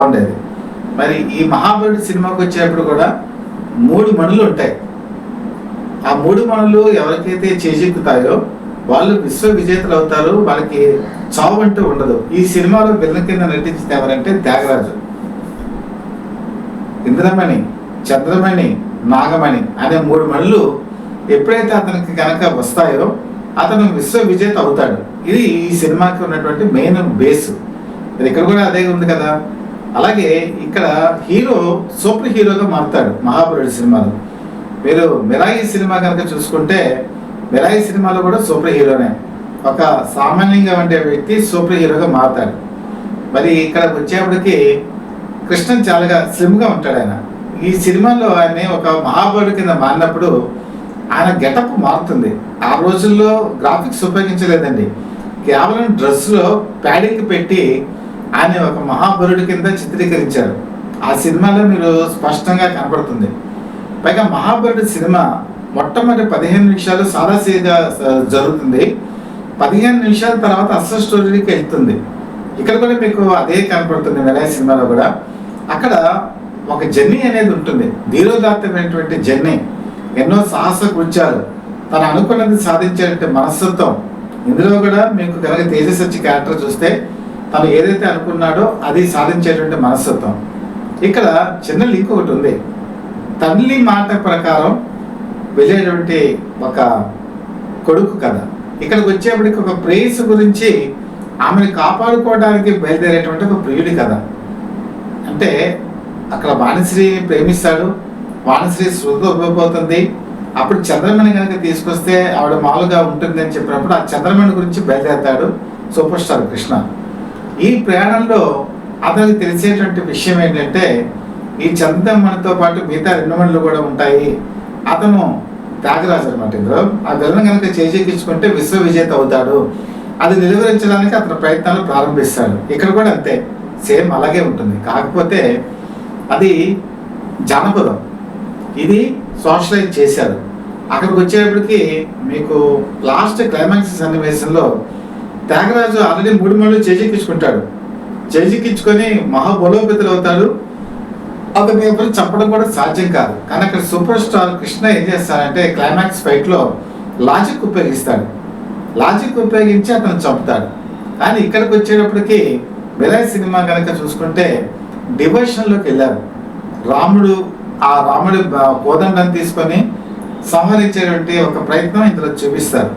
ఉండేది. మరి ఈ మహాబలుడు సినిమాకి వచ్చేటప్పుడు కూడా 3 మణులు ఉంటాయి. ఆ 3 మణులు ఎవరికైతే చేజెక్కుతాయో వాళ్ళు విశ్వ విజేతలు అవుతారు. వాళ్ళకి చావు అంటూ ఉండదు. ఈ సినిమాలో విలన్ కింద నటించింది ఎవరంటే త్యాగరాజు. ఇంద్రమణి, చంద్రమణి, నాగమణి అనే 3 మణులు ఎప్పుడైతే అతనికి కనుక వస్తాయో అతను విశ్వ విజేత అవుతాడు. ఇది ఈ సినిమాకి ఉన్నటువంటి మెయిన్ బేస్. ఇక్కడ కూడా అదే ఉంది కదా. అలాగే ఇక్కడ హీరో సూపర్ హీరోగా మారుతాడు మహాబలుడు సినిమాలో. మీరు మిరాయి సినిమా కనుక చూసుకుంటే మిరాయి సినిమాలో కూడా సూపర్ హీరోనే. ఒక సామాన్యంగా ఉండే వ్యక్తి సూపర్ హీరోగా మారుతాడు. మరి ఇక్కడ వచ్చేప్పటికి కృష్ణ చాలా స్లిమ్గా ఉంటాడు ఆయన. ఈ సినిమాలో ఆయన ఒక మహాబలుడు కింద మారినప్పుడు ఆయన గెటప్ మారుతుంది. ఆ రోజుల్లో గ్రాఫిక్స్ ఉపయోగించలేదండి. కేవలం డ్రెస్లో ప్యాడింగ్ పెట్టి ఆయన ఒక మహాబలుడి కింద చిత్రీకరించారు. ఆ సినిమాలో మీరు స్పష్టంగా కనపడుతుంది. పైగా మహాబలుడి సినిమా మొట్టమొదటి 15 నిమిషాలు సాదాసీగా జరుగుతుంది. 15 నిమిషాల తర్వాత అసలు స్టోరీకి వెళ్తుంది. ఇక్కడ కూడా మీకు అదే కనపడుతుంది. మెరాయి సినిమాలో కూడా అక్కడ ఒక జర్నీ అనేది ఉంటుంది. ధీరోదాత్తమైనటువంటి జర్నీ, ఎన్నో సాహస కృత్యాలు, తను అనుకున్నది సాధించేటువంటి మనస్తత్వం. ఇందులో కూడా మీకు కనుక తేజస్ వచ్చి క్యారెక్టర్ చూస్తే తను ఏదైతే అనుకున్నాడో అది సాధించేటువంటి మనస్తత్వం. ఇక్కడ చిన్న లింక్ ఒకటి ఉంది. తల్లి మాట ప్రకారం వెళ్ళేటువంటి ఒక కొడుకు కథ. ఇక్కడికి వచ్చేప్పటికి ఒక ప్రేయస్ గురించి ఆమెను కాపాడుకోవడానికి బయలుదేరేటువంటి ఒక ప్రియుడి కథ. అంటే అక్కడ వాణిశ్రీ ప్రేమిస్తాడు. వాణిశ్రీ శృతపోతుంది. అప్పుడు చంద్రమణి కనుక తీసుకొస్తే ఆవిడ మామూలుగా ఉంటుంది అని చెప్పినప్పుడు ఆ చంద్రమణి గురించి బయలుదేరతాడు సూపర్ స్టార్ కృష్ణ. ఈ ప్రయాణంలో అతనికి తెలిసేటువంటి విషయం ఏంటంటే ఈ చంద్రమణితో పాటు మిగతా 2 మణులు కూడా ఉంటాయి. అతను త్యాగరాజు అనమాట. ఇందులో ఆ విలన్ కనుక చేజెక్కించుకుంటే విశ్వ విజేత అవుతాడు. అది నిలువరించడానికి అతను ప్రయత్నాలు ప్రారంభిస్తాడు. ఇక్కడ కూడా అంతే, సేమ్ అలాగే ఉంటుంది. కాకపోతే అది జానపదం, ఇది సోషలైజ్ చేశారు. అక్కడికి వచ్చేటప్పటికి మీకు లాస్ట్ క్లైమాక్స్ సన్నివేశంలో త్యాగరాజు ఆల్రెడీ 3 మణులు చేజెక్కించుకుంటాడు. చేజెక్కించుకొని మహాబలోపేతులు అవుతాడు. అతన్ని ఎవరు చంపడం కూడా సాధ్యం కాదు. కానీ అక్కడ సూపర్ స్టార్ కృష్ణ ఏం చేస్తాడంటే క్లైమాక్స్ ఫైట్లో లాజిక్ ఉపయోగిస్తాడు. లాజిక్ ఉపయోగించి అతను చంపుతాడు. కానీ ఇక్కడికి వచ్చేటప్పటికి మిరాయి సినిమా కనుక చూసుకుంటే డివోషన్లోకి వెళ్ళారు. ఆ రాముడు కోదండం తీసుకొని సంహరించేటువంటి ఒక ప్రయత్నం ఇందులో చూపిస్తారు.